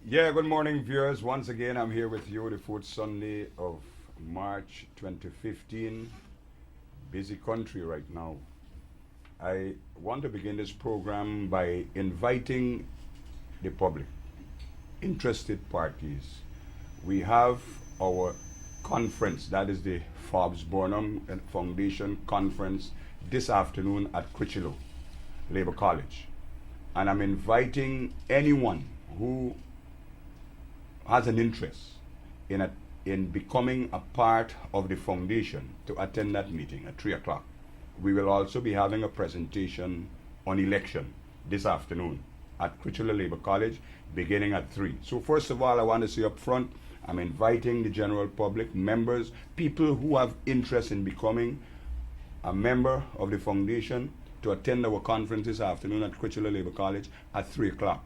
Yeah, good morning, viewers. Once again, I'm here with you the fourth Sunday of March 2015. Busy country right now. I want to begin this program by inviting the public, interested parties. We have our conference, that is the Forbes Burnham Foundation conference this afternoon at Critchlow Labour College. And I'm inviting anyone who has an interest in, in becoming a part of the foundation to attend that meeting at 3 o'clock. We will also be having a presentation on election this afternoon at Critchlow Labour College beginning at 3. So first of all, I want to say up front, I'm inviting the general public, members, people who have interest in becoming a member of the foundation to attend our conference this afternoon at Critchlow Labour College at 3 o'clock.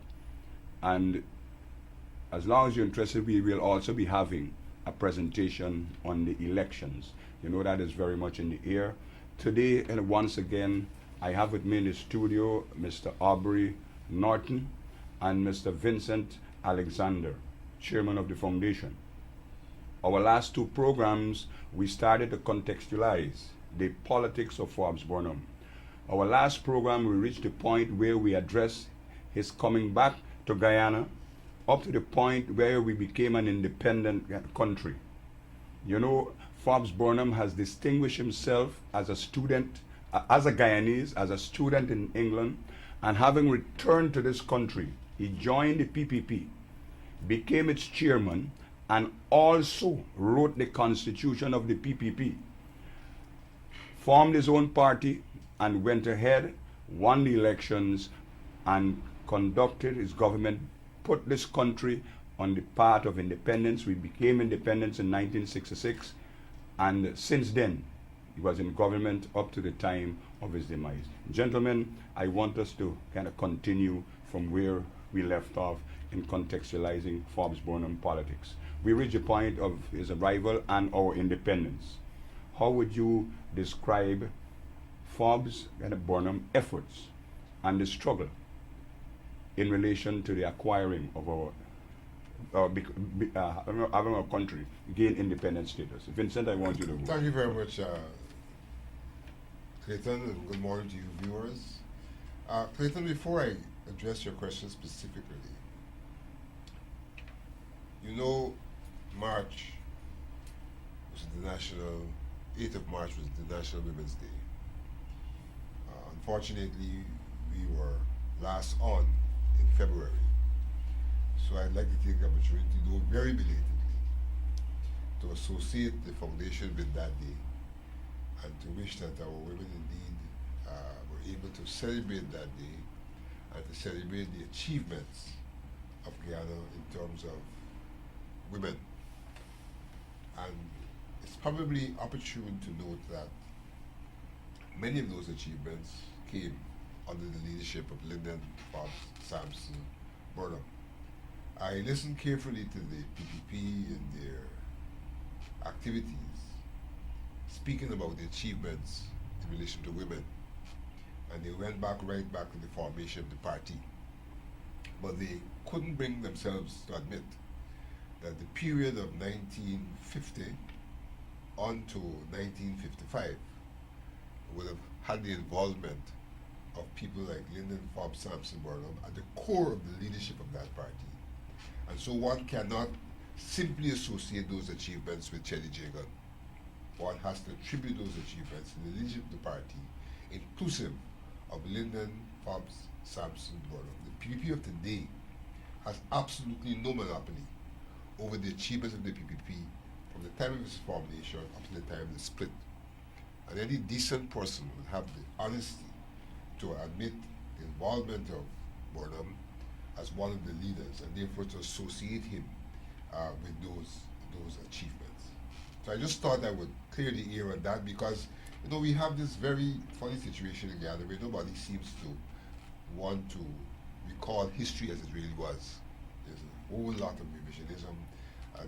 And as long as you're interested, we will also be having a presentation on the elections. You know that is very much in the air. Today, and once again, I have with me in the studio Mr. Aubrey Norton and Mr. Vincent Alexander, chairman of the foundation. Our last two programs, we started to contextualize the politics of Forbes Burnham. Our last program, we reached the point where we addressed his coming back to Guyana, up to the point where we became an independent country. You know, Forbes Burnham has distinguished himself as a student, as a Guyanese, as a student in England, and having returned to this country, he joined the PPP, became its chairman, and also wrote the constitution of the PPP, formed his own party, and went ahead, won the elections, and conducted his government, put this country on the path of independence. We became independent in 1966, and since then, he was in government up to the time of his demise. Gentlemen, I want us to kind of continue from where we left off in contextualizing Forbes Burnham politics. We reached the point of his arrival and our independence. How would you describe Forbes and Burnham efforts and the struggle in relation to the acquiring of having our country gain independent status? Vincent, I want you to go. Thank you very much, Clayton, and good morning to you viewers. Clayton, before I address your question specifically, you know, March was the national, 8th of March was the National Women's Day. Unfortunately, we were last on in February. So I'd like to take the opportunity, though very belatedly, to associate the foundation with that day and to wish that our women indeed were able to celebrate that day and to celebrate the achievements of Guyana in terms of women. And it's probably opportune to note that many of those achievements came under the leadership of Lyndon Forbes Sampson Burnham. I listened carefully to the PPP and their activities, speaking about the achievements in relation to women. And they went right back to the formation of the party. But they couldn't bring themselves to admit that the period of 1950 on to 1955 would have had the involvement of people like Lyndon Forbes Sampson Burnham at the core of the leadership of that party. And so one cannot simply associate those achievements with Chelly Jagan. One has to attribute those achievements to the leadership of the party, inclusive of Lyndon Forbes Sampson Burnham. The PPP of today has absolutely no monopoly over the achievements of the PPP from the time of its formation up to the time of the split. And any decent person would have the honesty to admit the involvement of Burnham as one of the leaders, and therefore to associate him with those achievements. So I just thought I would clear the air on that, because you know we have this very funny situation in Guyana where nobody seems to want to recall history as it really was. There's a whole lot of revisionism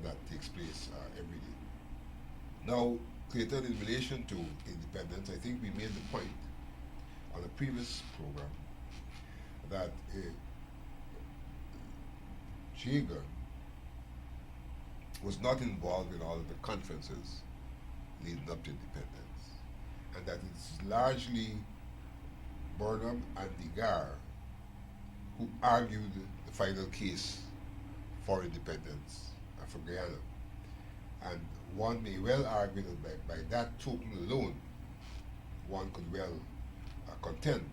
that takes place every day. Now, Clayton, in relation to independence, I think we made the point on a previous program that Jagan was not involved in all of the conferences leading up to independence, and that it's largely Burnham and Degar who argued the final case for independence and for Guyana. And one may well argue that by that token alone, one could well contend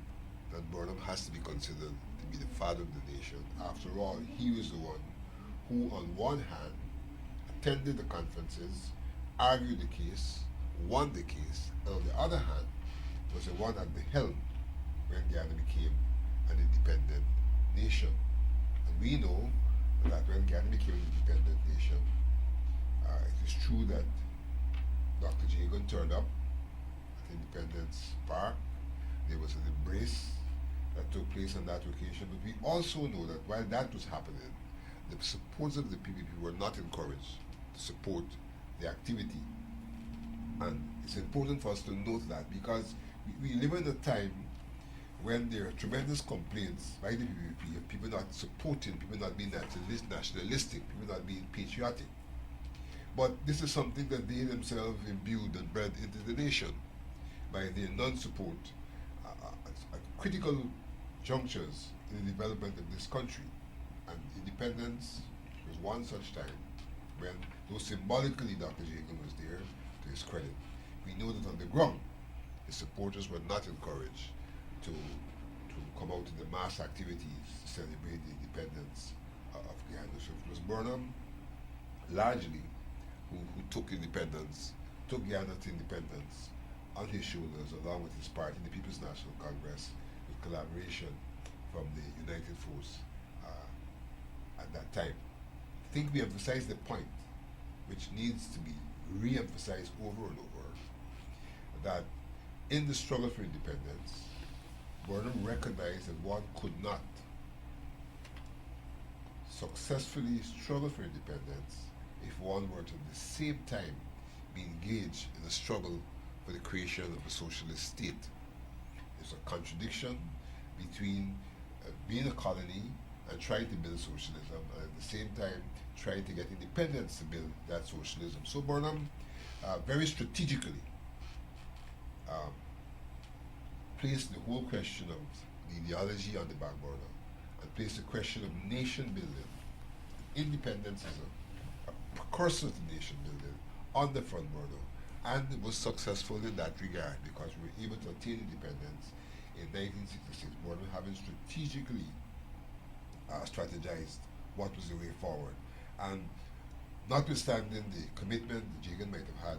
that Burnham has to be considered to be the father of the nation. After all, he was the one who, on one hand, attended the conferences, argued the case, won the case, and on the other hand, was the one at the helm when Guyana became an independent nation. And we know that when Guyana became an independent nation, it is true that Dr. Jagan turned up at Independence Park. There was an embrace that took place on that occasion, but we also know that while that was happening, the supporters of the PPP were not encouraged to support the activity. And it's important for us to note that because we live in a time when there are tremendous complaints by the PPP of people not supporting, people not being nationalistic, people not being patriotic. But this is something that they themselves imbued and bred into the nation by their non-support at critical junctures in the development of this country. And independence was one such time when, though symbolically Dr. Jagan was there, to his credit, we know that on the ground, his supporters were not encouraged to come out to the mass activities to celebrate the independence of Guyana. So it was Burnham, largely, who took Guyana to independence on his shoulders, along with his party, the People's National Congress, with collaboration from the United Force at that time. I think we emphasized the point, which needs to be re-emphasized over and over, that in the struggle for independence, Burnham recognized that one could not successfully struggle for independence if one were to at the same time be engaged in a struggle for the creation of a socialist state. There's a contradiction between being a colony and trying to build socialism, and at the same time trying to get independence to build that socialism. So Burnham very strategically placed the whole question of the ideology on the back burner and placed the question of nation building. Independence is a precursor to nation building on the front burner, and it was successful in that regard because we were able to attain independence in 1966, Burnham having strategically strategized what was the way forward. And notwithstanding the commitment that Jagan might have had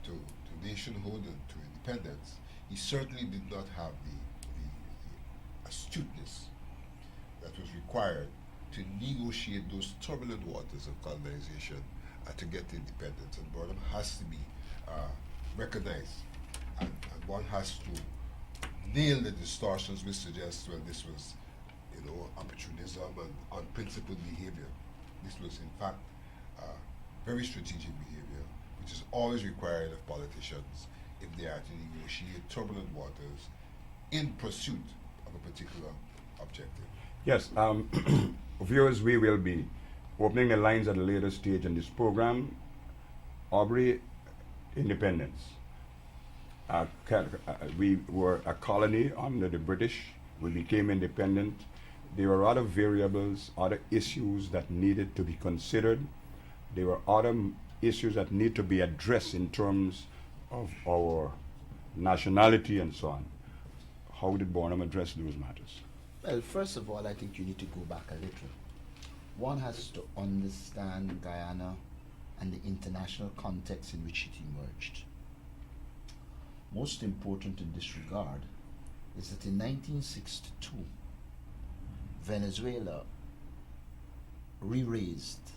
to nationhood and to independence, he certainly did not have the astuteness that was required to negotiate those turbulent waters of colonization to get to independence. And Burnham has to be recognized, and one has to nail the distortions which suggest, well, this was, opportunism and unprincipled behavior. This was, in fact, very strategic behavior, which is always required of politicians if they are to negotiate turbulent waters in pursuit of a particular objective. Yes, viewers, we will be opening the lines at a later stage in this program. Aubrey, independence. We were a colony under the British. We became independent. There were other variables, other issues that needed to be considered. There were other issues that need to be addressed in terms of our nationality and so on. How did Burnham address those matters? Well, first of all, I think you need to go back a little. One has to understand Guyana and the international context in which it emerged. Most important in this regard is that in 1962, Venezuela re-raised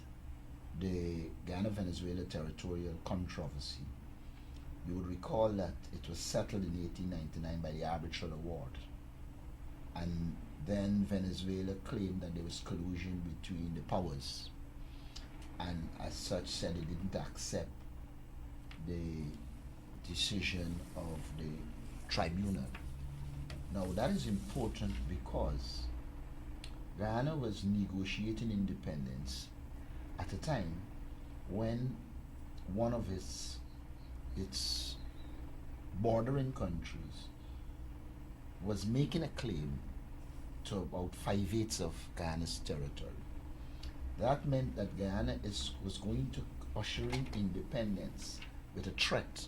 the Guyana-Venezuela territorial controversy. You would recall that it was settled in 1899 by the arbitral award. And then Venezuela claimed that there was collusion between the powers, and as such said it didn't accept the decision of the tribunal. Now that is important because Guyana was negotiating independence at a time when one of its bordering countries was making a claim to about 5/8 of Guyana's territory. That meant that Guyana was going to usher in independence with a threat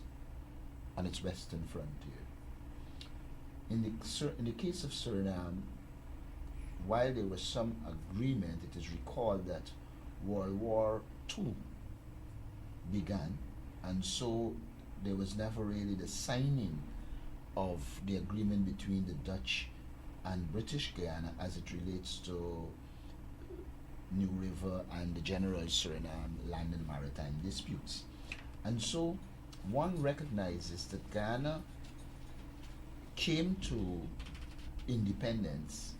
on its western frontier. In the case of Suriname, while there was some agreement, it is recalled that World War II began, and so there was never really the signing of the agreement between the Dutch and British Guyana as it relates to New River and the general Suriname land and maritime disputes. And so one recognizes that Guyana came to independence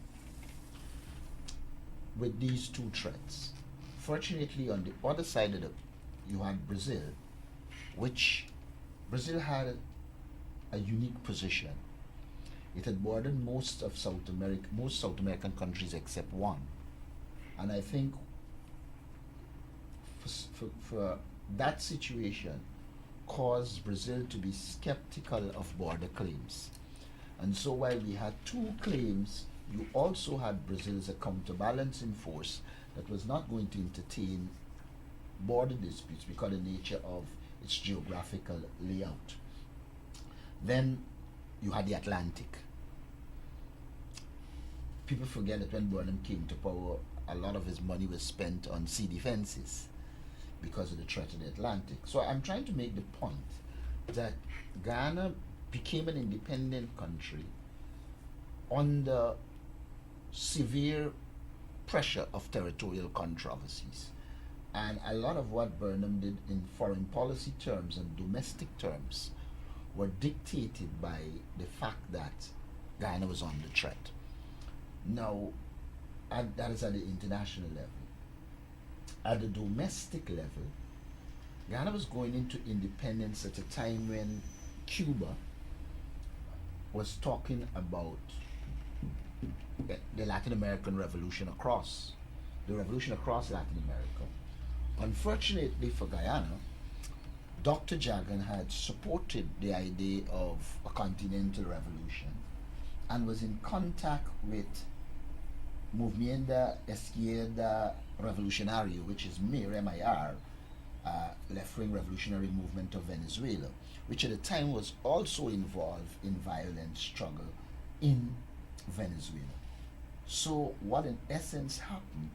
with these two threats. Fortunately, on the other side of you had Brazil, which Brazil had a unique position. It had bordered most South American countries except one. And I think for that situation caused Brazil to be skeptical of border claims. And so while we had two claims, you also had Brazil as a counterbalancing force that was not going to entertain border disputes because of the nature of its geographical layout. Then you had the Atlantic. People forget that when Burnham came to power, a lot of his money was spent on sea defenses because of the threat of the Atlantic. So I'm trying to make the point that Guyana became an independent country under severe pressure of territorial controversies. And a lot of what Burnham did in foreign policy terms and domestic terms were dictated by the fact that Guyana was under threat. Now, that is at the international level. At the domestic level, Guyana was going into independence at a time when Cuba was talking about the Latin American revolution across Latin America. Unfortunately for Guyana, Dr. Jagan had supported the idea of a continental revolution and was in contact with Movimiento Izquierda Revolucionario, which is MIR, M-I-R, left-wing revolutionary movement of Venezuela, which at the time was also involved in violent struggle in Venezuela. So what in essence happened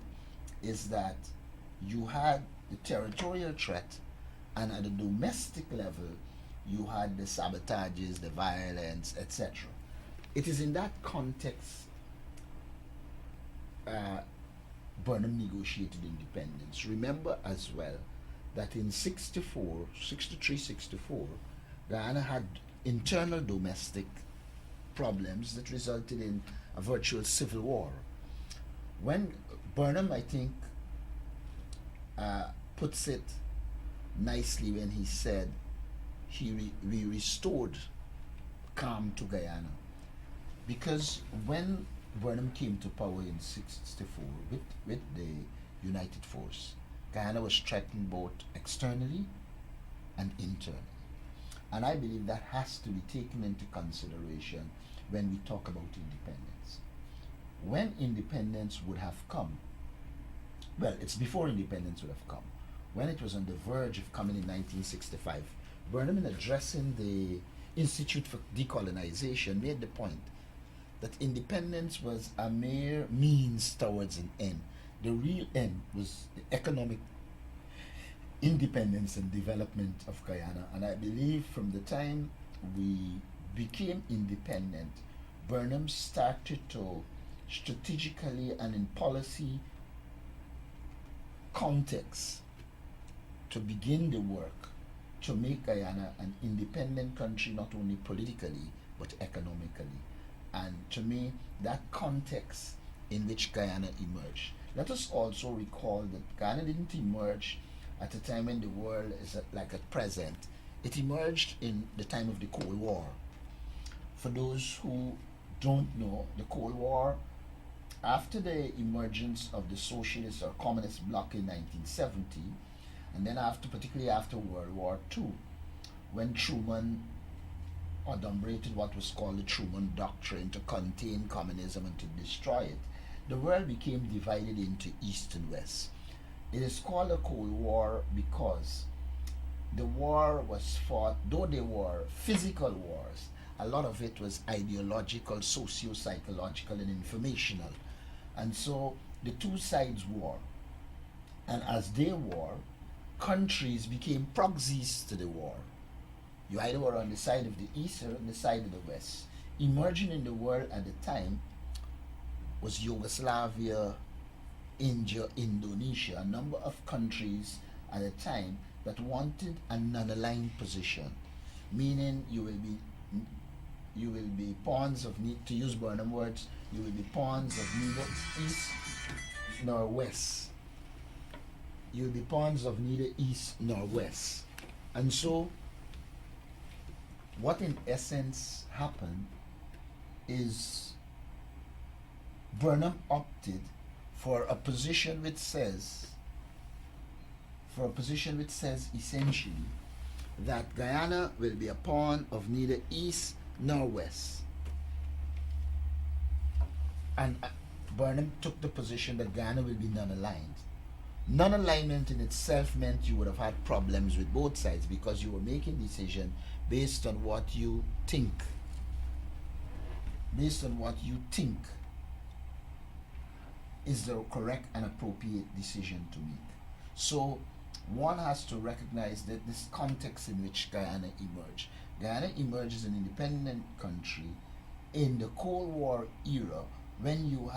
is that you had the territorial threat, and at the domestic level you had the sabotages, the violence, etc. It is in that context Burnham negotiated independence. Remember as well that in 63-64, Guyana had internal domestic problems that resulted in a virtual civil war. When Burnham, I think, puts it nicely when he said we restored calm to Guyana, because when Burnham came to power in 64 with the United Force, Guyana was threatened both externally and internally. And I believe that has to be taken into consideration when we talk about independence. When independence would have come, well, it's before independence would have come, when it was on the verge of coming in 1965, Burnham, in addressing the Institute for Decolonization, made the point that independence was a mere means towards an end. The real end was the economic independence and development of Guyana. And I believe from the time we became independent, Burnham started to strategically and in policy context to begin the work to make Guyana an independent country, not only politically but economically. And to me, that context in which Guyana emerged. Let us also recall that Guyana didn't emerge at a time when the world is like at present. It emerged in the time of the Cold War. For those who don't know, the Cold War after the emergence of the socialist or communist bloc in 1970, and then particularly after World War II, when Truman adumbrated what was called the Truman Doctrine to contain communism and to destroy it, the world became divided into East and West. It is called a Cold War because the war was fought, though they were physical wars, a lot of it was ideological, socio-psychological, and informational. And so the two sides war. And as they war, countries became proxies to the war. You either were on the side of the East or on the side of the West. Emerging in the world at the time was Yugoslavia, India, Indonesia, a number of countries at the time that wanted a non-aligned position, meaning you will be pawns of, to use Burnham words, you will be pawns of neither East nor West. You will be pawns of neither East nor West. And so what in essence happened is Burnham opted for a position which says essentially that Guyana will be a pawn of neither East nor West. And Burnham took the position that Guyana will be non-aligned. Non-alignment in itself meant you would have had problems with both sides because you were making decisions based on what you think. Based on what you think is the correct and appropriate decision to make. So one has to recognize that this context in which Guyana emerged. Guyana emerged as an independent country in the Cold War era when you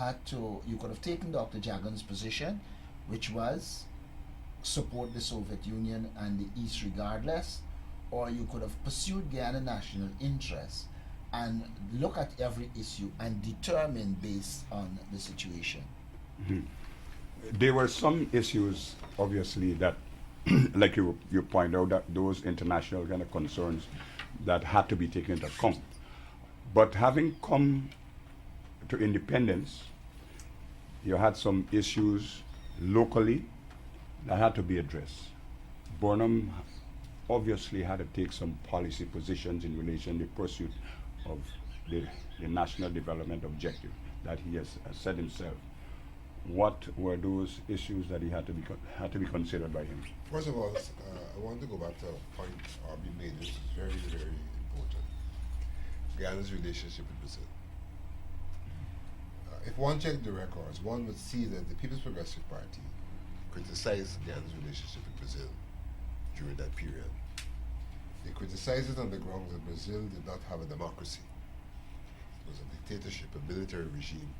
could have taken Dr. Jagan's position, which was support the Soviet Union and the East regardless, or you could have pursued Guyana national interests and look at every issue and determine based on the situation. Mm-hmm. There were some issues, obviously, that, like you point out, that those international kind of concerns that had to be taken into account. But having come to independence, you had some issues locally that had to be addressed. Burnham obviously had to take some policy positions in relation to the pursuit of the national development objective that he has set himself. What were those issues that he had to be considered by him? First of all, I want to go back to a point Aubrey made, which is very, very important. Guyana's relationship with Brazil. If one checked the records, one would see that the People's Progressive Party criticized Guyana's relationship with Brazil during that period. They criticized it on the grounds that Brazil did not have a democracy. It was a dictatorship, a military regime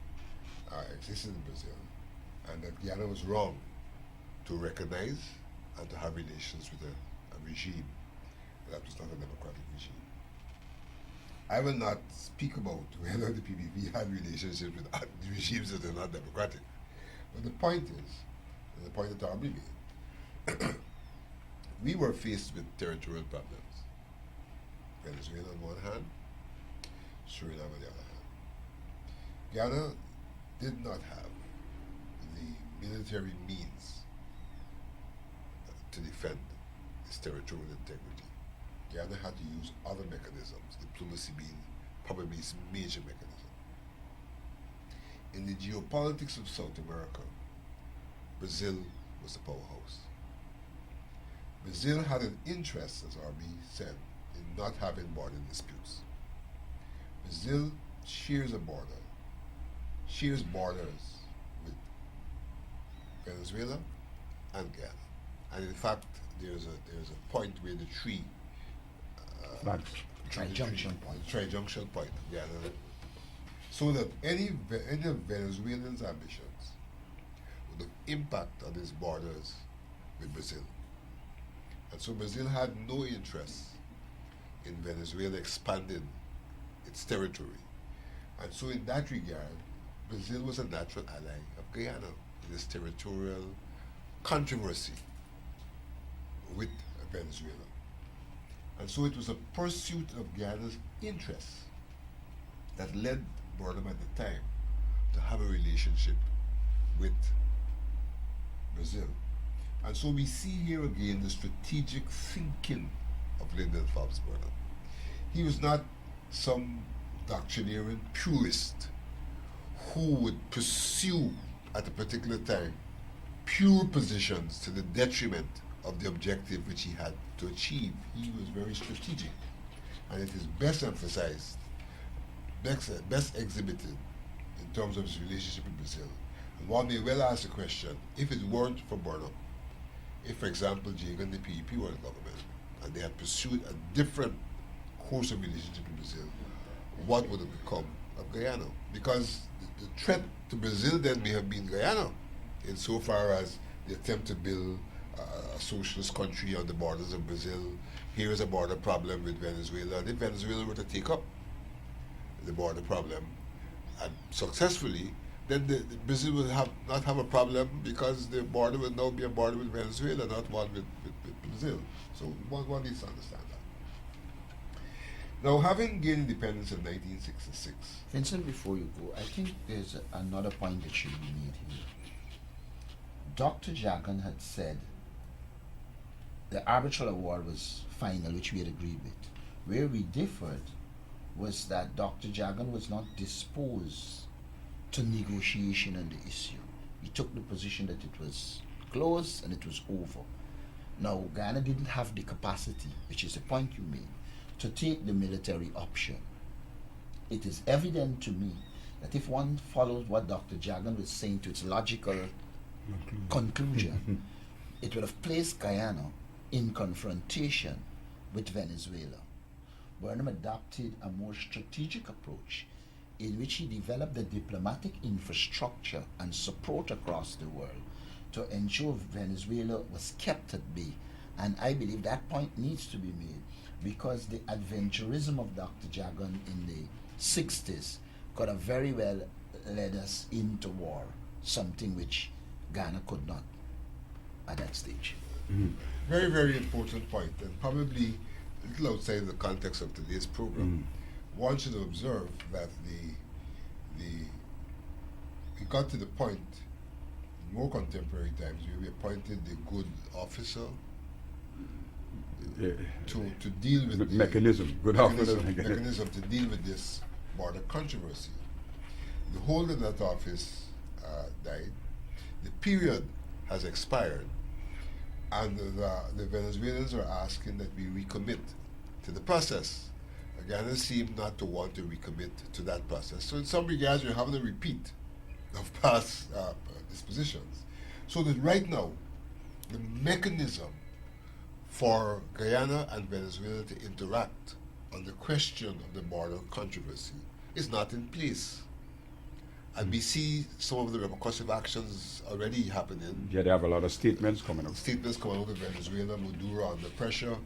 existed in Brazil, and that Guyana was wrong to recognize and to have relations with a regime that was not a democratic regime. I will not speak about whether the PPP had relationships with regimes that are not democratic. But the point is, and the point that Aubrey made, we were faced with territorial problems. Venezuela on one hand, Suriname on the other hand. Guyana did not have the military means to defend its territorial integrity. Guyana had to use other mechanisms, diplomacy being probably its major mechanism. In the geopolitics of South America, Brazil was the powerhouse. Brazil had an interest, as Aubrey said, in not having border disputes. Brazil shares borders with Venezuela and Guyana. And in fact, there's a point where the Tri-junction point, Guyana. So that any of Venezuelans' ambitions would have impact on its borders with Brazil. And so Brazil had no interest in Venezuela expanding its territory. And so in that regard, Brazil was a natural ally of Guyana in this territorial controversy with Venezuela. And so it was a pursuit of Guyana's interests that led Burnham at the time to to have a relationship with Brazil. And so we see here again the strategic thinking of Lyndon Forbes Burnham. He was not some doctrinarian purist who would pursue at a particular time pure positions to the detriment of the objective which he had to achieve. He was very strategic, and it is best emphasized, best exhibited in terms of his relationship with Brazil. And one may well ask the question, if it weren't for Burnham, if, for example, Jagan and the PEP were in government, and they had pursued a different course of relationship with Brazil, what would have become of Guyana? Because the threat to Brazil then may have been Guyana, insofar as the attempt to build a socialist country on the borders of Brazil. Here is a border problem with Venezuela, and if Venezuela were to take up the border problem and successfully, then the Brazil would not have a problem, because the border would now be a border with Venezuela, not one with Brazil. So one needs to understand that. Now, having gained independence in 1966. Vincent, before you go, I think there's another point that should be made here. Dr. Jagan had said the arbitral award was final, which we had agreed with. Where we differed was that Dr. Jagan was not disposed to negotiation on the issue. He took the position that it was closed and it was over. Now, Guyana didn't have the capacity, which is a point you made, to take the military option. It is evident to me that if one follows what Dr. Jagan was saying to its logical conclusion, it would have placed Guyana in confrontation with Venezuela. Burnham adopted a more strategic approach in which he developed the diplomatic infrastructure and support across the world to ensure Venezuela was kept at bay. And I believe that point needs to be made, because the adventurism of Dr. Jagan in the 60s could have very well led us into war, something which Ghana could not at that stage. Mm. Very, very important point, and probably a little outside the context of today's program. One should observe that we got to the point in more contemporary times where we appointed the good officer to deal with the mechanism to deal with this border controversy. The holder of that office died. The period has expired, and the Venezuelans are asking that we recommit to the process. Ghana seemed not to want to recommit to that process. So in some regards, we're having a repeat of past dispositions. So that right now, the mechanism for Guyana and Venezuela to interact on the question of the border controversy is not in place. And we see some of the repercussive actions already happening. Yeah, they have a lot of statements coming out. Statements coming out of Venezuela, Maduro under pressure.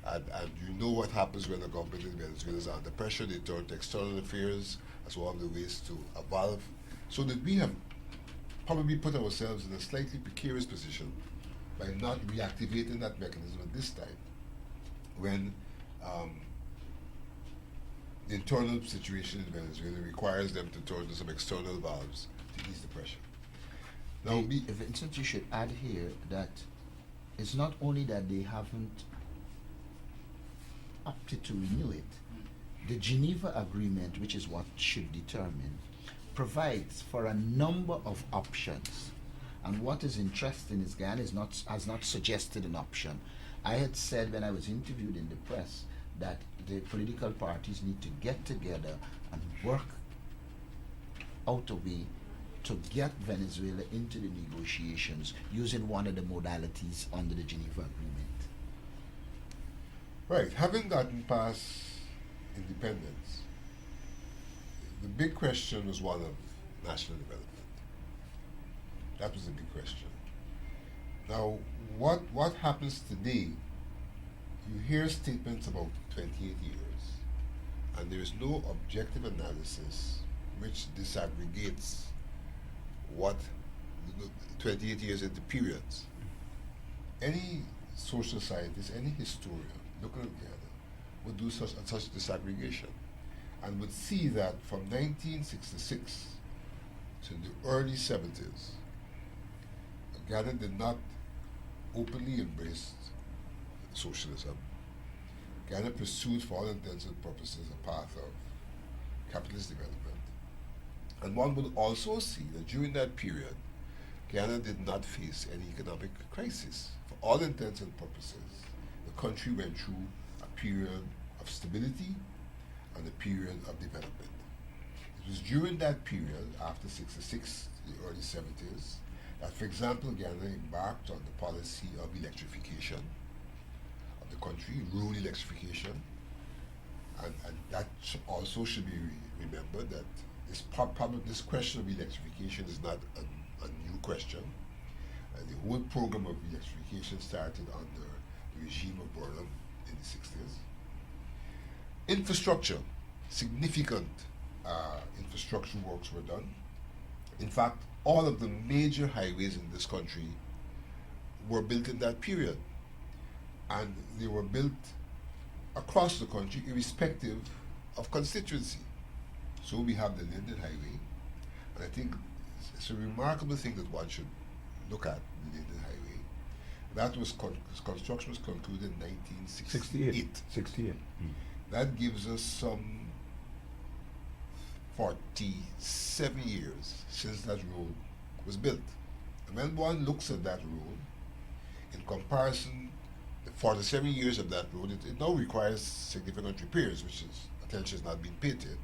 And you know what happens when the government in Venezuela is under pressure. They turn to external affairs as one of the ways to evolve. So that we have probably put ourselves in a slightly precarious position by not reactivating that mechanism at this time, when the internal situation in Venezuela requires them to turn to some external valves to ease the pressure. Now, Vincent, you should add here that it's not only that they haven't opted to renew it. The Geneva Agreement, which is what should determine, provides for a number of options. And what is interesting is Guyana has not suggested an option. I had said when I was interviewed in the press that the political parties need to get together and work out a way to get Venezuela into the negotiations using one of the modalities under the Geneva Agreement. Right, having gotten past independence, the big question was one of national development. That was the big question. Now, what happens today? You hear statements about 28 years, and there is no objective analysis which disaggregates what 28 years into periods. Any social scientist, any historian looking at Guyana would do such disaggregation and would see that from 1966 So in the early 70s, Ghana did not openly embrace socialism. Ghana pursued, for all intents and purposes, a path of capitalist development. And one would also see that during that period, Ghana did not face any economic crisis. For all intents and purposes, the country went through a period of stability and a period of development. It was during that period, after 66, the early 70s, that, for example, Ghana embarked on the policy of electrification of the country, rural electrification, and that also should be remembered that this question of electrification is not a new question. The whole program of electrification started under the regime of Burnham in the 60s. Infrastructure, significant infrastructure works were done. In fact, all of the major highways in this country were built in that period. And they were built across the country irrespective of constituency. So we have the Linden Highway, and I think it's a remarkable thing that one should look at, the Linden Highway. That was construction was concluded in 1968. 68. That gives us some 47 years since that road was built. And when one looks at that road, in comparison, the 47 years of that road, it now requires significant repairs, which is, attention has not been paid to it.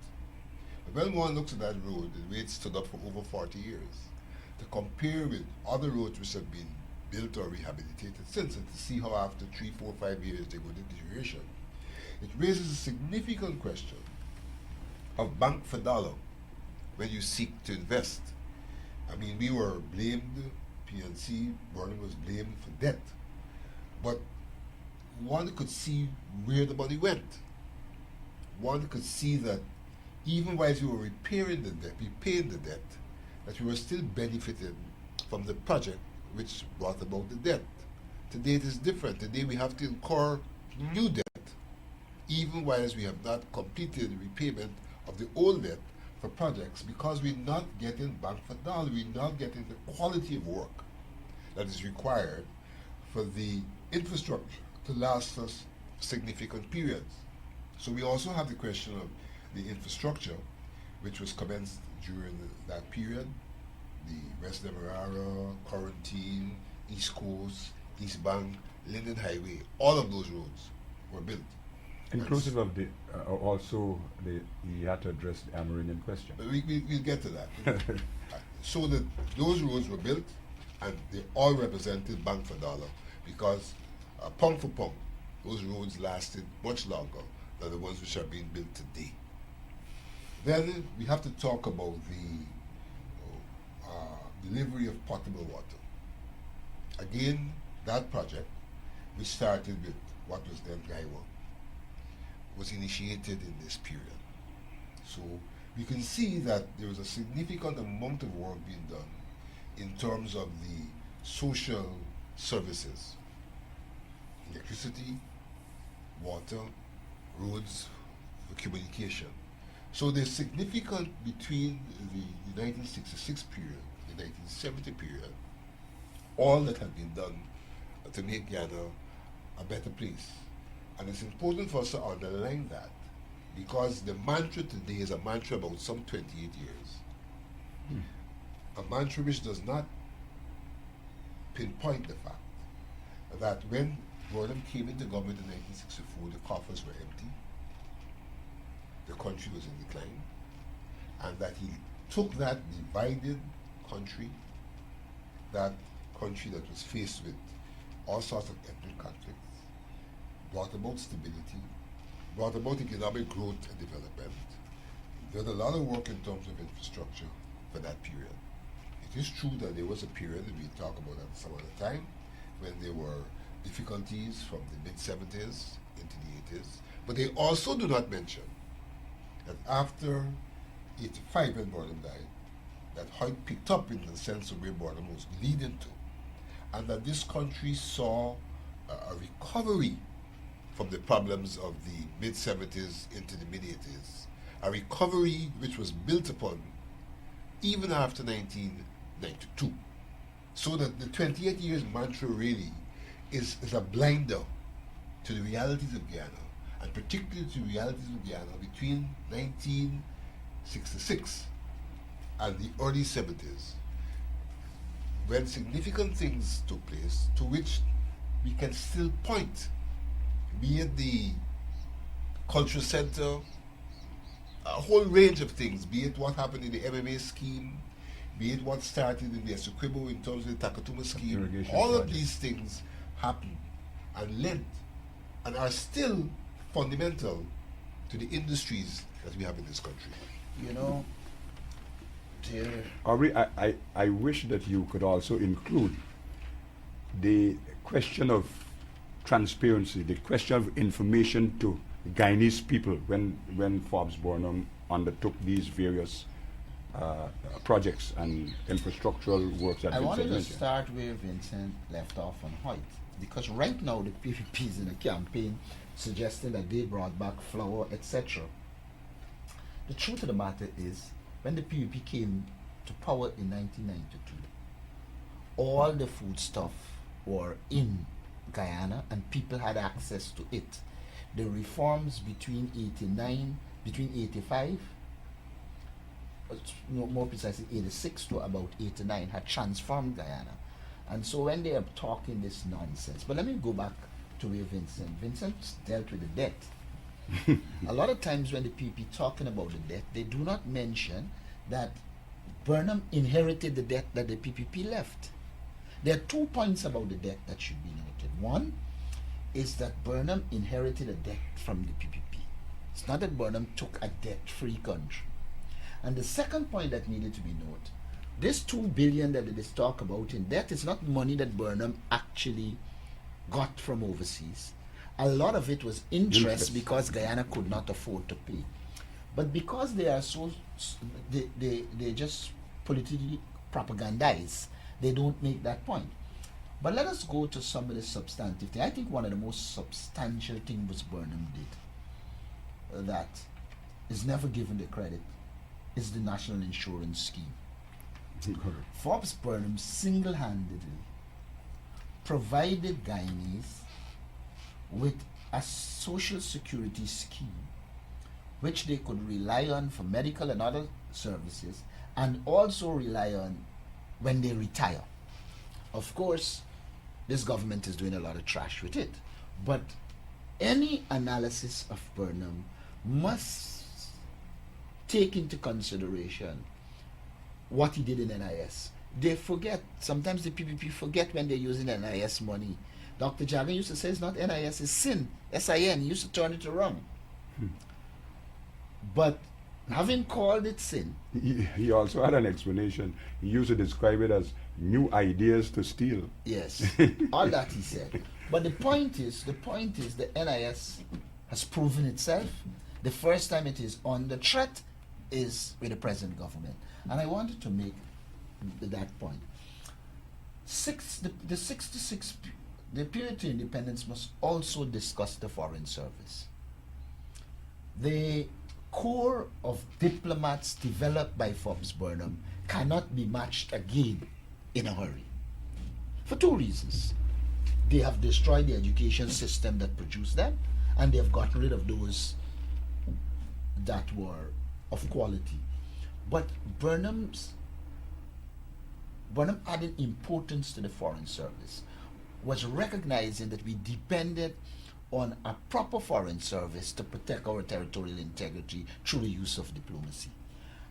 But when one looks at that road, the way it stood up for over 40 years, to compare with other roads which have been built or rehabilitated since, and to see how after 3, 4, 5 years they go into deterioration, it raises a significant question of bank for dollar when you seek to invest. I mean, we were blamed, PNC, Burnham was blamed for debt, but one could see where the money went. One could see that even while we were repaying the debt, that we were still benefiting from the project which brought about the debt. Today it is different. Today we have to incur new debt, even whilst we have not completed the repayment of the old debt for projects, because we're not getting bank for dollar, we're not getting the quality of work that is required for the infrastructure to last us significant periods. So we also have the question of the infrastructure, which was commenced during that period, the West Demerara, Quarantine, East Coast, East Bank, Linden Highway, all of those roads were built. Inclusive of the, also, you had to address the Amerindian question. We'll get to that. So that those roads were built, and they all represented bank for dollar, because pound for pound, those roads lasted much longer than the ones which are being built today. Then we have to talk about the delivery of potable water. Again, that project, which started with what was then Gaiwa, was initiated in this period. So we can see that there was a significant amount of work being done in terms of the social services, electricity, water, roads, communication. So there's significant between the 1966 period, the 1970 period, all that had been done to make Ghana a better place. And it's important for us to underline that, because the mantra today is a mantra about some 28 years. A mantra which does not pinpoint the fact that when Burnham came into government in 1964, the coffers were empty, the country was in decline, and that he took that divided country, that country that was faced with all sorts of ethnic conflicts, brought about stability, brought about economic growth and development. There's a lot of work in terms of infrastructure for that period. It is true that there was a period, and we'll talk about that some other time, when there were difficulties from the mid-70s into the 80s, but they also do not mention that after 85, when Burnham died, that how it picked up in the sense of where Burnham was leading to, and that this country saw a recovery from the problems of the mid-70s into the mid-80s, a recovery which was built upon even after 1992. So that the 28 years mantra really is a blinder to the realities of Guyana, and particularly to the realities of Guyana between 1966 and the early 70s, when significant things took place to which we can still point, be it the cultural center, a whole range of things, be it what happened in the MMA scheme, be it what started in the Essequibo in terms of the Takatuma scheme. Irrigation All of project. these things happened and led and are still fundamental to the industries that we have in this country. You know, dear, Aubrey, I wish that you could also include the question of transparency, the question of information to Guyanese people when Forbes Burnham undertook these various projects and infrastructural works that I Vincent wanted to mentioned. start where Vincent left off on Hoyt, because right now the PPP is in a campaign suggesting that they brought back flour, etc. The truth of the matter is, when the PPP came to power in 1992, all the food stuff were in Guyana and people had access to it. The reforms between 85, more precisely 86 to about 89, had transformed Guyana. And so when they are talking this nonsense, but let me go back to where Vincent dealt with the debt. A lot of times when the PPP talking about the debt, they do not mention that Burnham inherited the debt that the PPP left. There are 2 points about the debt that should be noted. One is that Burnham inherited a debt from the PPP. It's not that Burnham took a debt-free country. And the second point that needed to be noted, this $2 billion that they talk about in debt is not money that Burnham actually got from overseas. A lot of it was interest because Guyana could not afford to pay. But because they are they just politically propagandize, they don't make that point. But let us go to some of the substantive things. I think one of the most substantial things was Burnham did that is never given the credit is the national insurance scheme. Forbes Burnham single-handedly provided Guyanese with a social security scheme which they could rely on for medical and other services, and also rely on when they retire. Of course, this government is doing a lot of trash with it, but any analysis of Burnham must take into consideration what he did in NIS. They forget, sometimes the PPP forget when they're using NIS money. Dr. Jagan used to say it's not NIS, it's SIN, S-I-N. He used to turn it around. But having called it SIN, He also had an explanation. He used to describe it as new ideas to steal. yes, all that he said. But the point is the NIS has proven itself. The first time it is under threat is with the present government. And I wanted to make that point. The period to independence must also discuss the foreign service. The core of diplomats developed by Forbes Burnham cannot be matched again in a hurry. For 2 reasons. They have destroyed the education system that produced them, and they have gotten rid of those that were of quality. But Burnham added importance to the foreign service, was recognizing that we depended on a proper foreign service to protect our territorial integrity through the use of diplomacy.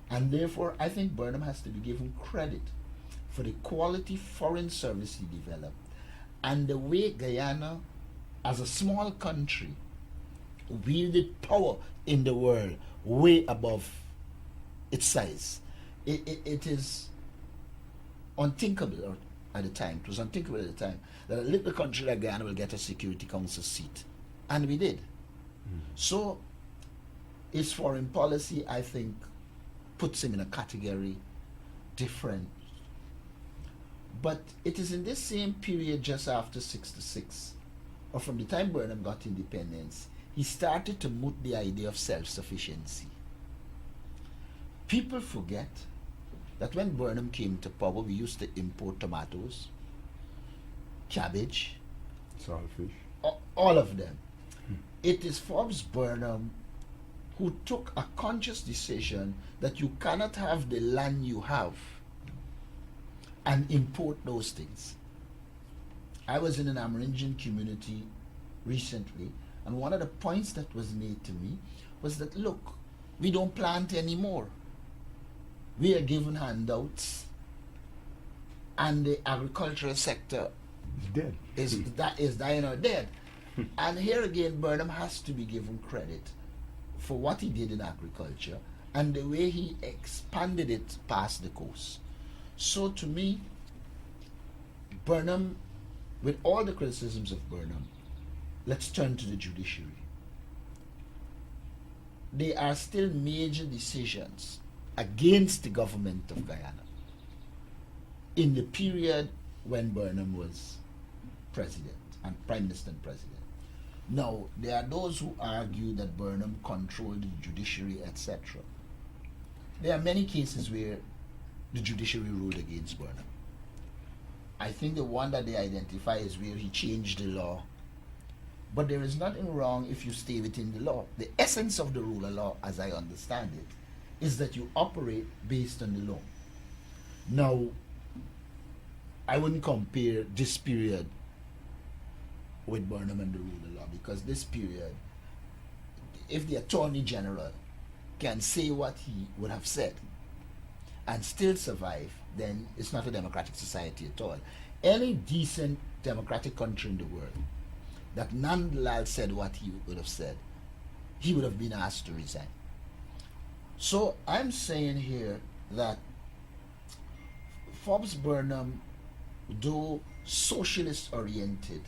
And therefore, I think Burnham has to be given credit for the quality foreign service he developed and the way Guyana, as a small country, wielded power in the world way above its size. It is unthinkable at the time. It was unthinkable at the time that a little country like Guyana will get a Security Council seat. And we did. So his foreign policy, I think, puts him in a category different. But it is in this same period just after 66, or from the time Burnham got independence, he started to moot the idea of self-sufficiency. People forget that when Burnham came to power, we used to import tomatoes, cabbage, Saltfish. all of them. It is Forbes Burnham who took a conscious decision that you cannot have the land you have and import those things. I was in an Amerindian community recently, and one of the points that was made to me was that, look, we don't plant anymore. We are given handouts, and the agricultural sector It's dead. is dying or dead. And here again, Burnham has to be given credit for what he did in agriculture and the way he expanded it past the coast. So to me, Burnham, with all the criticisms of Burnham, let's turn to the judiciary. There are still major decisions against the government of Guyana in the period when Burnham was president and prime minister and president. Now, there are those who argue that Burnham controlled the judiciary, etc. There are many cases where the judiciary ruled against Burnham. I think the one that they identify is where he changed the law. But there is nothing wrong if you stay within the law. The essence of the rule of law, as I understand it, is that you operate based on the law. Now, I wouldn't compare this period with Burnham and the rule of law, because this period, if the Attorney General can say what he would have said and still survive, then it's not a democratic society at all. Any decent democratic country in the world that Nandlal said what he would have said, he would have been asked to resign. So I'm saying here that Forbes Burnham, though socialist oriented,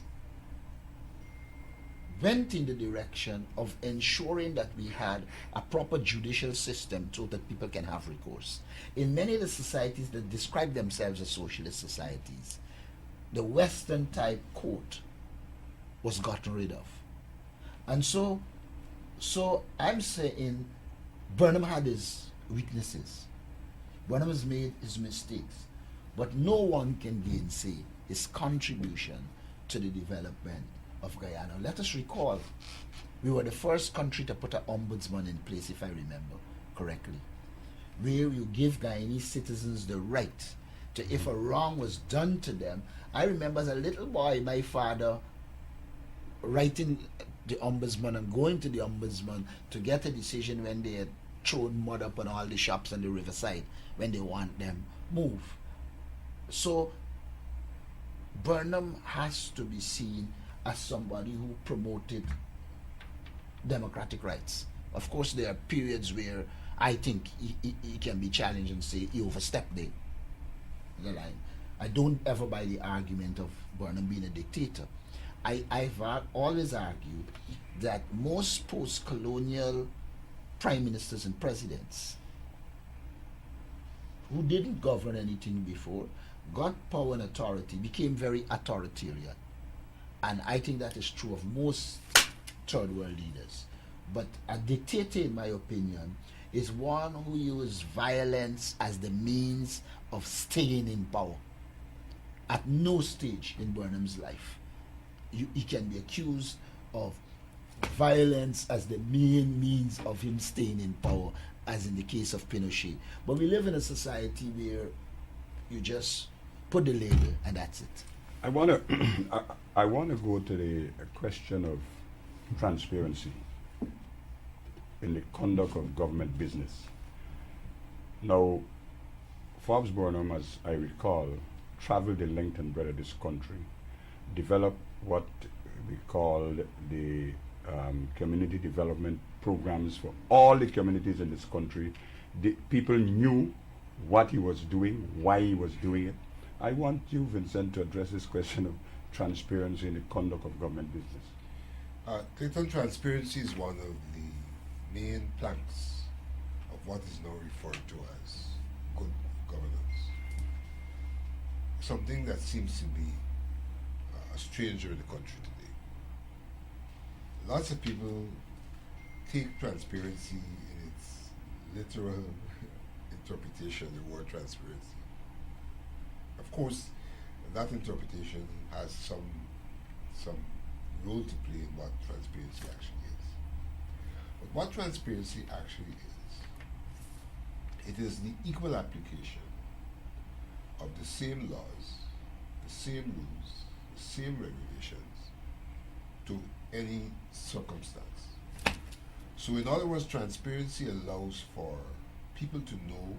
went in the direction of ensuring that we had a proper judicial system so that people can have recourse. In many of the societies that describe themselves as socialist societies, the Western type court was gotten rid of. And so I'm saying Burnham had his weaknesses. Burnham has made his mistakes. But no one can gainsay his contribution to the development of Guyana. Let us recall, we were the first country to put an ombudsman in place, if I remember correctly, where you give Guyanese citizens the right to, if a wrong was done to them. I remember as a little boy, my father writing the ombudsman and going to the ombudsman to get a decision when they had thrown mud up on all the shops on the riverside when they want them moved. So Burnham has to be seen as somebody who promoted democratic rights. Of course, there are periods where I think he can be challenged and say he overstepped the line. I don't ever buy the argument of Burnham being a dictator. I've always argued that most post-colonial prime ministers and presidents who didn't govern anything before, got power and authority, became very authoritarian. And I think that is true of most third world leaders. But a dictator, in my opinion, is one who uses violence as the means of staying in power. At no stage in Burnham's life, he can be accused of violence as the main means of him staying in power, as in the case of Pinochet. But we live in a society where you just put the label and that's it. I want to I want to go to the question of transparency in the conduct of government business. Now, Forbes Burnham, as I recall, traveled the length and breadth of this country, developed what we call the community development programs for all the communities in this country. The people knew what he was doing, why he was doing it. I want you, Vincent, to address this question of transparency in the conduct of government business. Clayton, transparency is one of the main planks of what is now referred to as good governance. Something that seems to be a stranger in the country today. Lots of people take transparency in its literal interpretation of the word transparency. Of course, that interpretation has some role to play in what transparency actually is. But what transparency actually is, it is the equal application of the same laws, the same rules, the same regulations to any circumstance. So in other words, transparency allows for people to know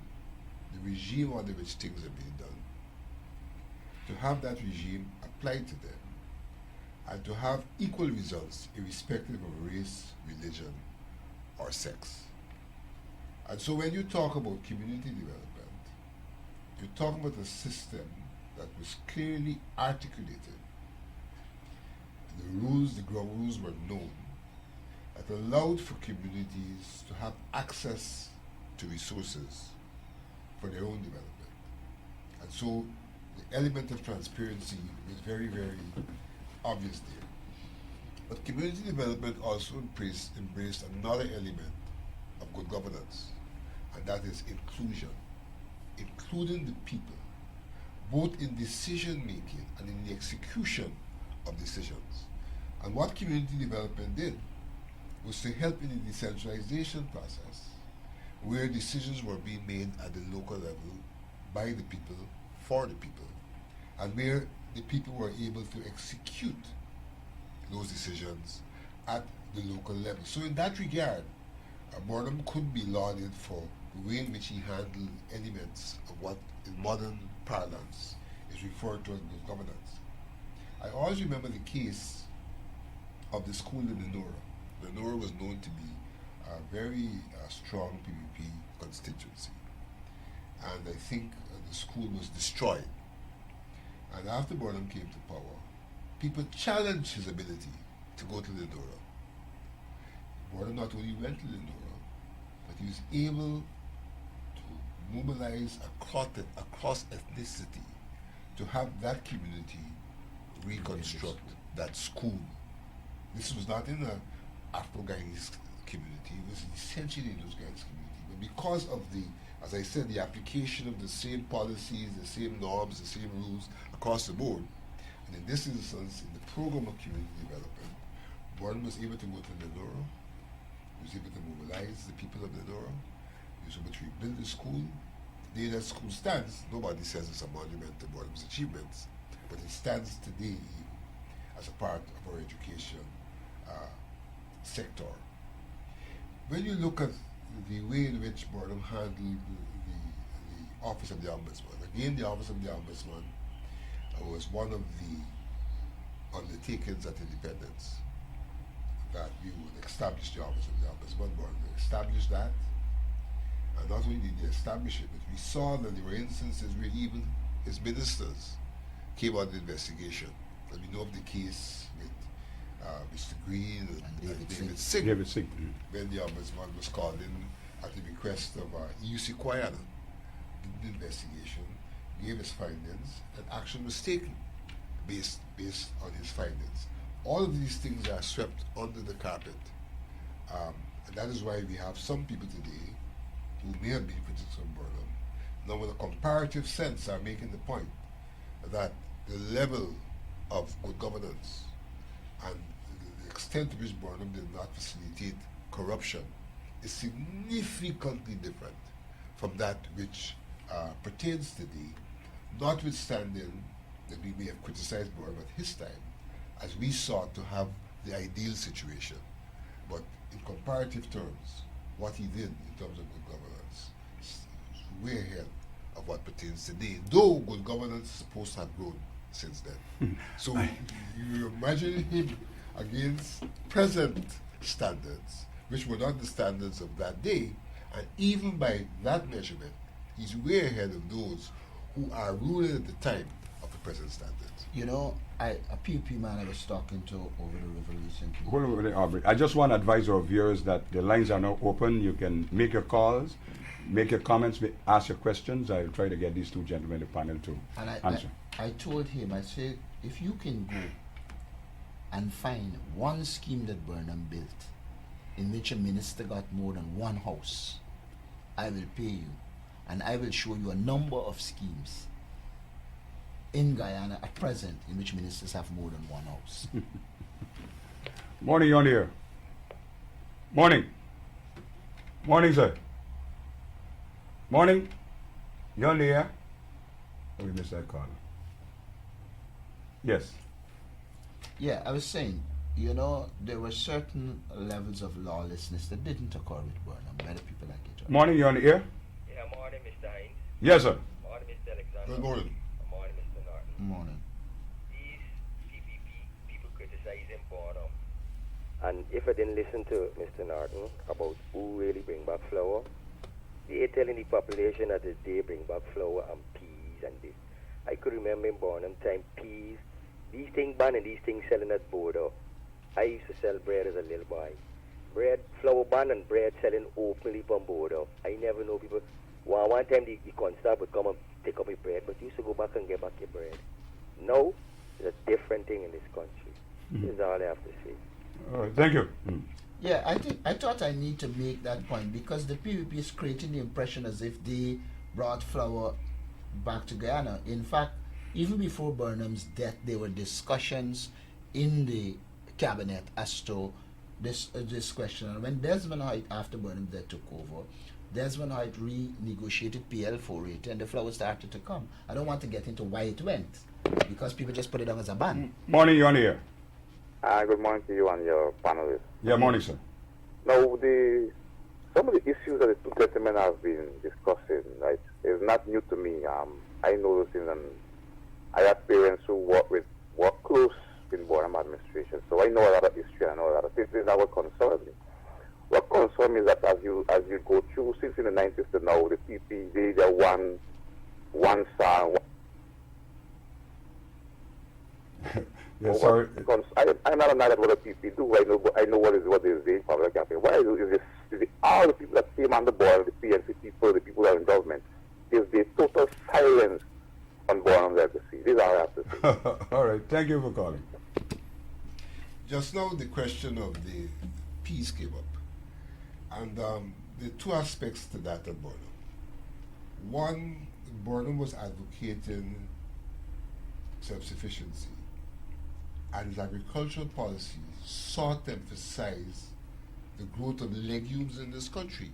the regime under which things are being done, to have that regime applied to them, and to have equal results irrespective of race, religion, or sex. And so when you talk about community development, you're talking about a system that was clearly articulated. The rules, the ground rules were known, that allowed for communities to have access to resources for their own development. And so the element of transparency was very, very obvious there. But community development also embraced another element of good governance, and that is inclusion, including the people, both in decision making and in the execution of decisions. And what community development did was to help in the decentralization process, where decisions were being made at the local level by the people, for the people, and where the people were able to execute those decisions at the local level. So in that regard, Burnham could be lauded for the way in which he handled elements of what in modern parlance is referred to as good governance. I always remember the case of the school in Lenora. Lenora was known to be a very strong PPP constituency. And I think the school was destroyed. And after Burnham came to power, people challenged his ability to go to Lenora. Burnham not only went to Lenora, but he was able to mobilize across ethnicity to have that community reconstruct that school. This was not in the Afro-Guyanese community, it was essentially in those Guyanese community. But because of the, as I said, the application of the same policies, the same norms, the same rules across the board, and in this instance, in the program of community development, Burnham was able to go to Lenora, he was able to mobilize the people of Lenora, he was able to rebuild the school. Today that school stands, nobody says it's a monument to Burnham's achievements, but it stands today as a part of our education sector. When you look at the way in which Burnham handled the Office of the Ombudsman, again the Office of the Ombudsman was one of the undertakings at Independence, that we would establish the Office of the Ombudsman. Burnham established that, and not only did he establish it, but we saw that there were instances where even his ministers came under investigation. And we know of the case with Mr. Green and David Singh. When the Ombudsman was called in at the request of EUC Quayana, did the investigation, gave his findings, and action was taken based on his findings. All of these things are swept under the carpet. And that is why we have some people today who may have been critics of Burnham, now with a comparative sense are making the point that the level of good governance and the extent to which Burnham did not facilitate corruption is significantly different from that which pertains today, notwithstanding that we may have criticized Burnham at his time, as we sought to have the ideal situation. But in comparative terms, what he did in terms of good governance is way ahead of what pertains today, though good governance is supposed to have grown since then. So you imagine him against present standards, which were not the standards of that day, and even by that measurement, he's way ahead of those who are ruling at the time of the present standards. You know, a PUP man I was talking to over the river recently. Hold on a minute, Aubrey. I just want to advise our viewers that the lines are now open. You can make your calls, make your comments, ask your questions. I'll try to get these two gentlemen in the panel to answer. I told him, I said, if you can go and find one scheme that Burnham built in which a minister got more than one house, I will pay you And I will show you a number of schemes in Guyana at present in which ministers have more than one house. Morning, you're on the air. Morning. Morning, sir. Morning. You're on the air. Oh, we missed that call. Yes. Yeah, I was saying, you know, there were certain levels of lawlessness that didn't occur with Burnham, whether people like it or not. Morning, you're on the air. Yeah, morning, Mr. Hinds. Yes, sir. Morning, Mr. Alexander. Good morning. Morning, Mr. Norton. Morning. These PPP people criticizing Burnham. And if I didn't listen to Mr. Norton about who really bring back flour, they telling the population that they bring back flour and peas and this. I could remember in Burnham time, peas, these things banned and these things selling at border. I used to sell bread as a little boy. Bread, flour banned and bread selling openly from border. I never know people. One time the constable would come and take up your bread, but you used to go back and get back your bread. Now, it's a different thing in this country. This is all I have to say. All right, thank you. Yeah, I thought I need to make that point because the PVP is creating the impression as if they brought flour back to Guyana. In fact, even before Burnham's death, there were discussions in the cabinet as to this question. And when Desmond Hoyt, after Burnham's death, took over, Desmond Hoyt renegotiated PL4 rate and the flour started to come. I don't want to get into why it went because people just put it on as a ban. Morning, you're on the air. Good morning to you and your panelists. Yeah, morning, sir. Now, some of the issues that the two gentlemen have been discussing, right, is not new to me. I know those things, and I have parents who work close in Burnham administration, so I know a lot of history. I know a lot of things that what concerns me. What concerns me is that as you go through since in the 90s to now, the PP they're one song. Yes, sorry. Because I'm not mad at what the people do. I know what they say public campaign. Why is all the people that came on the board, the PNC people, the people that are in government, is the total silence on Burnham's legacy. This is all I have to say. All right, thank you for calling. Just now, the question of the peace came up. And there are two aspects to that at Burnham. One, Burnham was advocating self-sufficiency, and his agricultural policies sought to emphasize the growth of legumes in this country.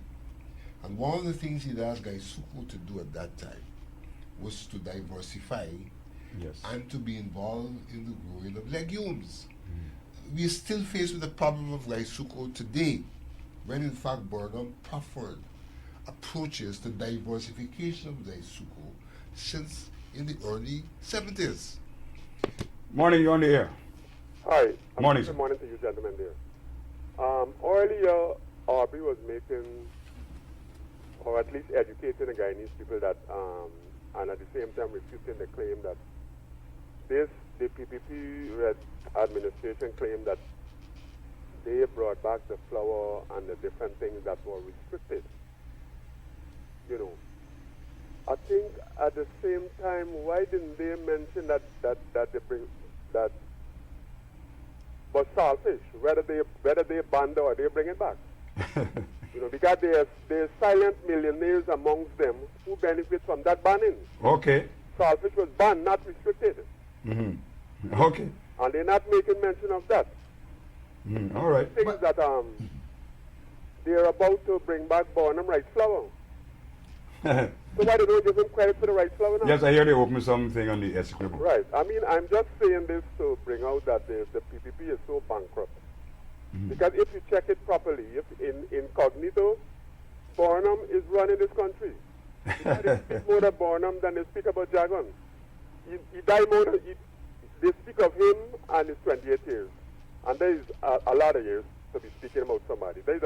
And one of the things he'd asked Guy Suko to do at that time was to diversify and to be involved in the growing of legumes. We are still faced with the problem of Guy Suko today, when in fact Burnham proffered approaches to diversification of Guy Suko since in the early 70s. Morning, you're on the air. Hi. Morning, Good morning to you gentlemen there. Earlier, Aubrey was making, or at least educating the Guyanese people that, and at the same time refuting the claim that the PPP administration claimed that they brought back the flour and the different things that were restricted. You know, I think at the same time, why didn't they mention that they bring that? But saltfish, whether they banned or they bring it back, you know, because there's silent millionaires amongst them who benefit from that banning. Okay. Saltfish was banned, not restricted. Okay. And they're not making mention of that. All right. The thing is that they're about to bring back Burnham rice flour. So why they don't give them credit for the rice flour now? Yes, I hear they open something on the escrow. Right. I mean, I'm just saying this to bring out that the PPP is so bankrupt. Because if you check it properly, if in incognito, Burnham is running this country. They speak more about Burnham than they speak about Jagan. He died more than, they speak of him and his 28 years. And there is a lot of years to be speaking about somebody. That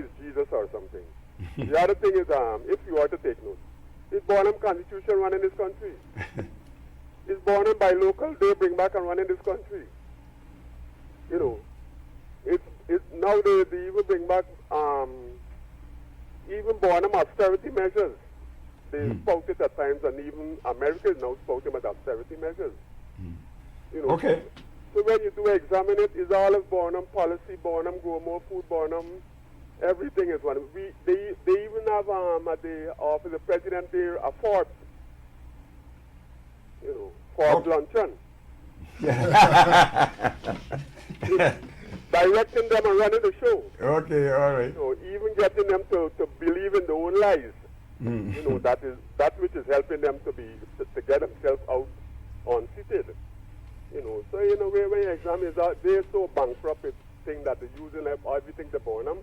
is Jesus or something. The other thing is, if you are to take note, is Burnham constitution running this country? Is Burnham by local, they bring back and run in this country? You know, it's now they even bring back even Burnham austerity measures. They spout it at times, and even America is now spouting about austerity measures. You know, Okay. So when you do examine it, is all of Burnham policy, Burnham grow more food, Burnham Everything is one. They even have at the office of the president there a Forbes. Forbes luncheon. Directing them and running the show. Okay, all right. Even getting them to believe in their own lies. That which is helping them to get themselves out unseated. So in a way, when your exam is out, they're so bankrupt with thing that they're using everything to Burnham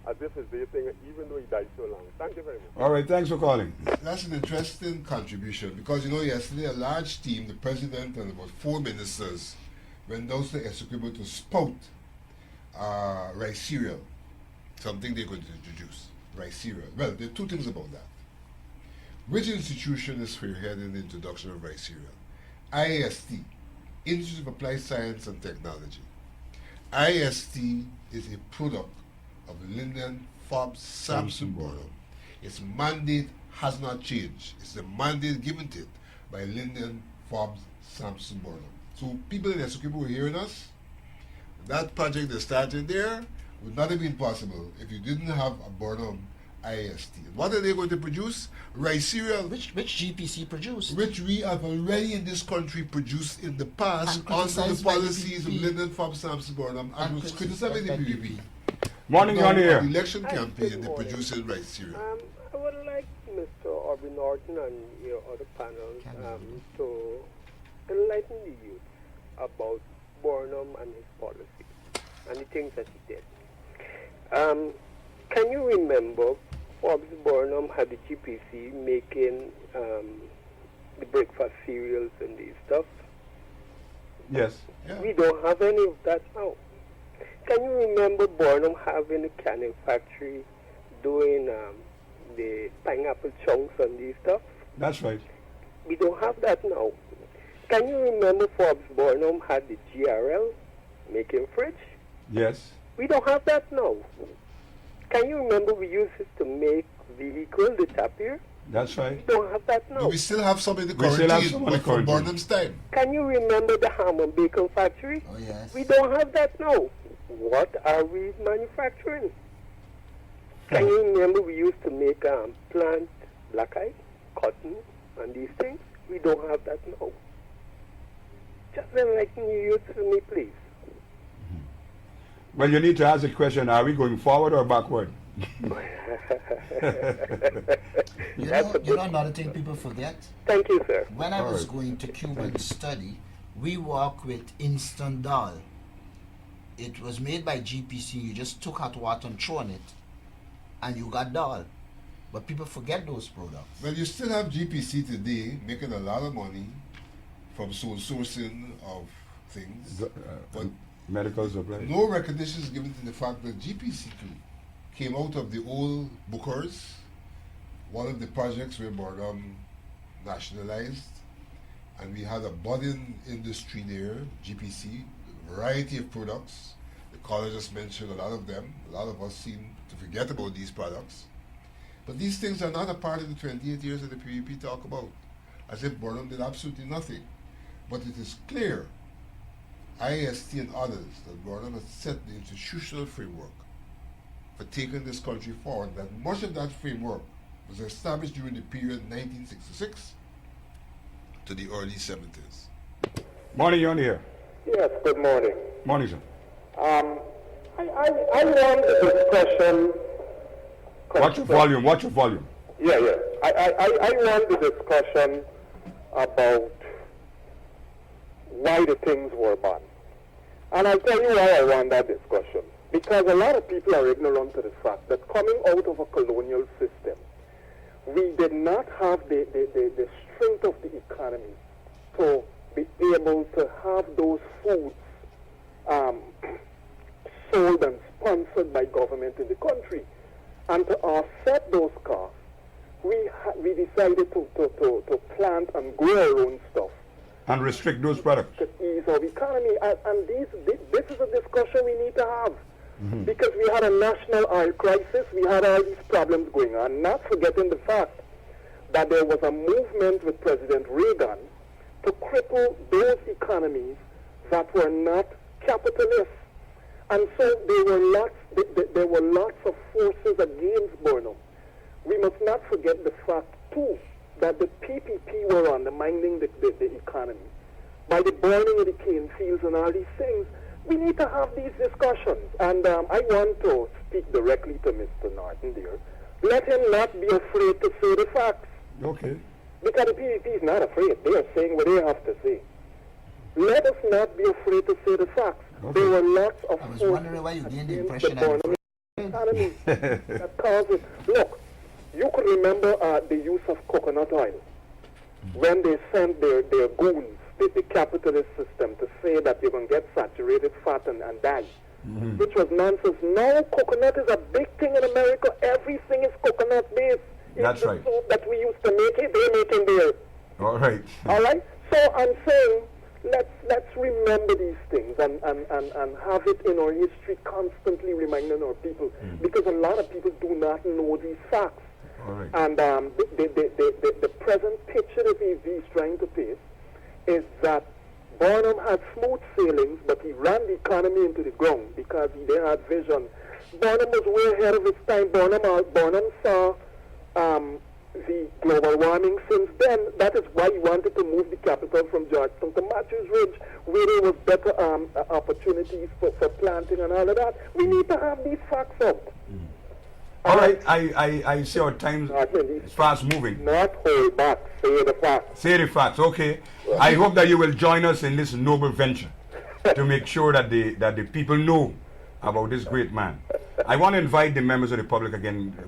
as if it's their thing, even though he died so long. Thank you very much. All right, thanks for calling. That's an interesting contribution because, yesterday a large team, the president and about 4 ministers, went down to the Essequibo to spout rice cereal, something they're going to introduce, rice cereal. Well, there are 2 things about that. Which institution is spearheading the introduction of rice cereal? IAST, Institute of Applied Science and Technology. IAST is a product of Lyndon Forbes Sampson Burnham. Its mandate has not changed. It's the mandate given to it by Lyndon Forbes Sampson Burnham. So people in Essequibo who are hearing us, that project that started there would not have been possible if you didn't have a Burnham IAST. What are they going to produce? Rice cereal. Which GPC produced? Which we have already in this country produced in the past And under the criticized by the policies of PPP. Lyndon Forbes Sampson Burnham and was criticized by the PPP. Morning, Now, you're on the air. on the election Hi, campaign, good they morning. producing rice cereal. I would like Mr. Aubrey Norton and your other panels to enlighten the youth about Burnham and his policy and the things that he did. Can you remember Forbes Burnham had the GPC making the breakfast cereals and these stuff? Yes. Yeah. We don't have any of that now. Can you remember Burnham having a canning factory doing the pineapple chunks and these stuff? That's right. We don't have that now. Can you remember Forbes Burnham had the GRL making fridge? Yes. We don't have that now. Can you remember we used it to make vehicle, the Tapir? That's right. We don't have that now. Do we still have some in the We still have quarantine, some in the but from quarantine. Burnham's time? Can you remember the ham and bacon factory? Oh, yes. We don't have that now. What are we manufacturing? Can you remember we used to make plant black eye, cotton, and these things? We don't have that now. Just enlighten you youth to me, please. Well, you need to ask the question, are we going forward or backward? Another thing people forget? Thank you, sir. When I All was right. going to Cuban study, we worked with instant dal. It was made by GPC. You just took hot water and threw on it, and you got dal. But people forget those products. Well, you still have GPC today making a lot of money from sole sourcing of things, but Medical supplies. no recognition is given to the fact that GPC too came out of the old Bookers, one of the projects where Burnham nationalized, and we had a budding industry there, GPC, a variety of products. The caller just mentioned a lot of them. A lot of us seem to forget about these products. But these things are not a part of the 28 years that the PVP talk about, as if Burnham did absolutely nothing. But it is clear, IAST and others, that Burnham has set the institutional framework for taking this country forward, that much of that framework was established during the period 1966 to the early 70s. Morning, you're on the air. Yes, good morning. Morning, sir. I want the discussion. Watch your volume, watch your volume. Yeah. I want the discussion about why the things were banned. And I'll tell you why I want that discussion. Because a lot of people are ignorant to the fact that coming out of a colonial system, we did not have the strength of the economy to be able to have those foods sold and sponsored by government in the country. And to offset those costs, we decided to plant and grow our own stuff And restrict those products. to ease our economy. And this is a discussion we need to have. Because we had a national oil crisis, we had all these problems going on, not forgetting the fact that there was a movement with President Reagan to cripple those economies that were not capitalists. And so there were lots of forces against Burnham. We must not forget the fact, too, that the PPP were undermining the economy. By the burning of the cane fields and all these things, we need to have these discussions. And I want to speak directly to Mr. Norton there. Let him not be afraid to say the facts. Okay. Because the PPP is not afraid. They are saying what they have to say. Let us not be afraid to say the facts. Okay. There were lots of I was forces wondering why you gained the against impression I'm Burnham economy that caused it. Look, you could remember the use of coconut oil when they sent their goons, the capitalist system, to say that you're going to get saturated fat and die, which was nonsense. Now coconut is a big thing in America. Everything is coconut based. That's right. The soap that we used to make it, they're making there. All right. All right? So I'm saying, let's remember these things and have it in our history, constantly reminding our people, because a lot of people do not know these facts. All right. And the present picture that he's trying to paint is that Burnham had smooth sailings, but he ran the economy into the ground because he didn't have vision. Burnham was way ahead of his time. Burnham saw the global warming since then. That is why he wanted to move the capital from Georgetown to Matthews Ridge, where there was better opportunities for planting and all of that. We need to have these facts out. All right. I see our time is fast moving. Not hold back. Say the facts. Say the facts. Okay. I hope that you will join us in this noble venture to make sure that the people know about this great man. I want to invite the members of the public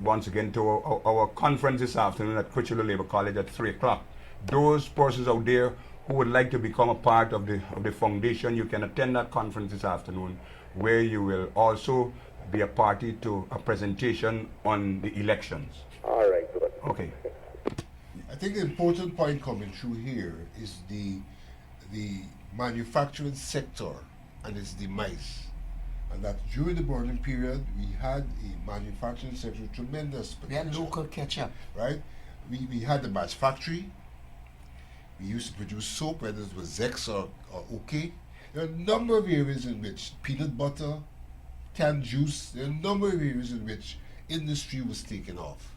once again to our conference this afternoon at Critchlow Labour College at 3 o'clock. Those persons out there who would like to become a part of the foundation, you can attend that conference this afternoon, where you will also be a party to a presentation on the elections. All right, good. Okay. I think the important point coming through here is the manufacturing sector and its demise. And that during the Burnham period, we had a manufacturing sector with tremendous potential. We had local ketchup. Right? We had the match factory. We used to produce soap, whether it was Zex or OK. There are a number of areas in which peanut butter, canned juice, there are a number of areas in which industry was taken off.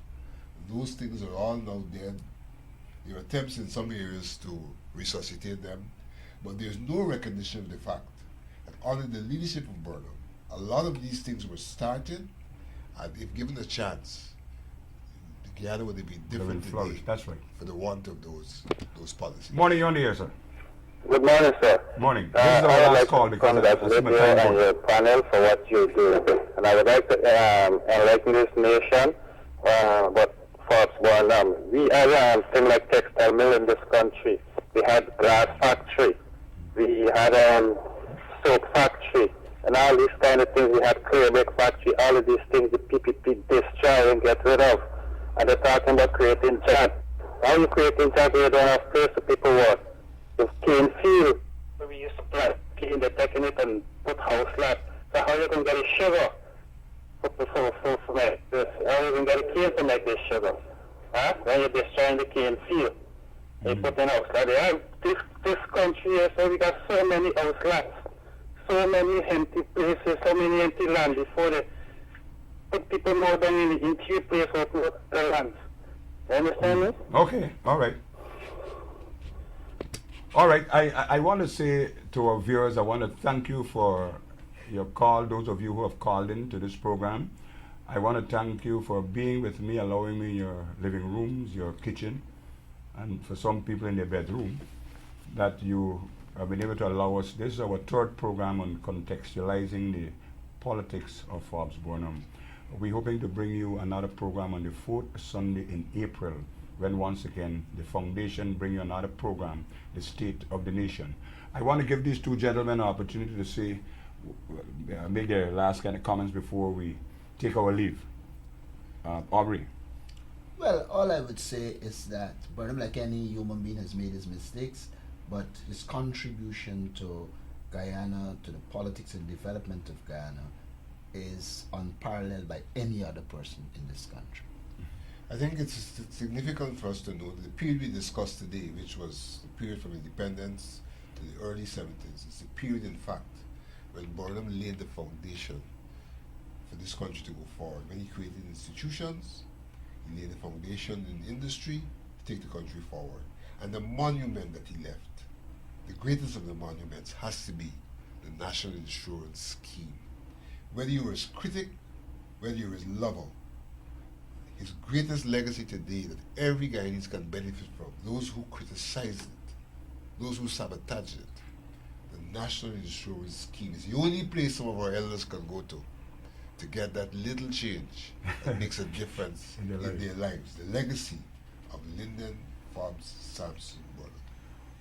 Those things are all now dead. There are attempts in some areas to resuscitate them, but there's no recognition of the fact that under the leadership of Burnham, a lot of these things were started, and if given a chance, Guyana would have been different today. That's right. For the want of those policies. Morning, you're on the air, sir. Good morning, sir. Morning. This is our last call because I see my time and your panel for what you do. And I would like to enlighten this nation about Forbes Burnham. We had things like textile mill in this country. We had glass factory. We had soap factory. And all these kind of things. We had clear brick factory. All of these things the PPP destroy and get rid of. And they're talking about creating jobs. How are you creating jobs when you don't have place for people work? The cane field, where we used to plant cane, they're taking it and put house lot. So how are you going to get a sugar for make this? How are you going to get a cane to make this sugar? Huh? When you're destroying the cane field, they put in house lot. This country here, so we got so many house lots, so many empty places, so many empty land before they put people more than in the interior place or put the land. You understand me? Okay, all right. All right, I want to say to our viewers, I want to thank you for your call, those of you who have called in to this program. I want to thank you for being with me, allowing me your living rooms, your kitchen, and for some people in their bedroom, that you have been able to allow us. This is our third program on contextualizing the politics of Forbes Burnham. We're hoping to bring you another program on the 4th Sunday in April, when once again the foundation bring you another program, the State of the Nation. I want to give these two gentlemen an opportunity to say, make their last kind of comments before we take our leave. Aubrey. Well, all I would say is that Burnham, like any human being, has made his mistakes, but his contribution to Guyana, to the politics and development of Guyana, is unparalleled by any other person in this country. I think it's significant for us to know that the period we discussed today, which was the period from independence to the early 70s, is a period, in fact, when Burnham laid the foundation for this country to go forward. When he created institutions, he laid the foundation in the industry to take the country forward. And the monument that he left, the greatest of the monuments, has to be the National Insurance Scheme. Whether you're his critic, whether you're his lover, his greatest legacy today that every Guyanese can benefit from, those who criticize it, those who sabotage it, the National Insurance Scheme is the only place some of our elders can go to get that little change that makes a difference in their lives. The legacy of Lyndon Forbes Sampson Burnham.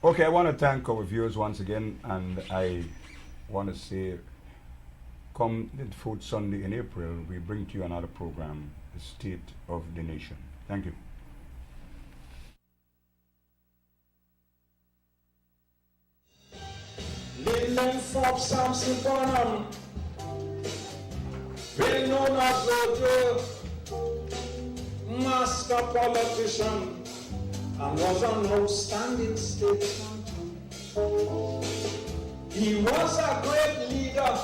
Okay, I want to thank our viewers once again, and I want to say, come the fourth Sunday in April, we bring to you another program, The State of the Nation. Thank you. Lyndon Forbes Sampson Burnham, well known as the master politician, and was an outstanding statesman. He was a great leader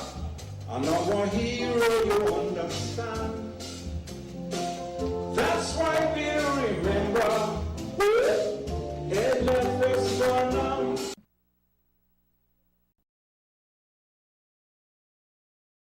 and our hero, you understand.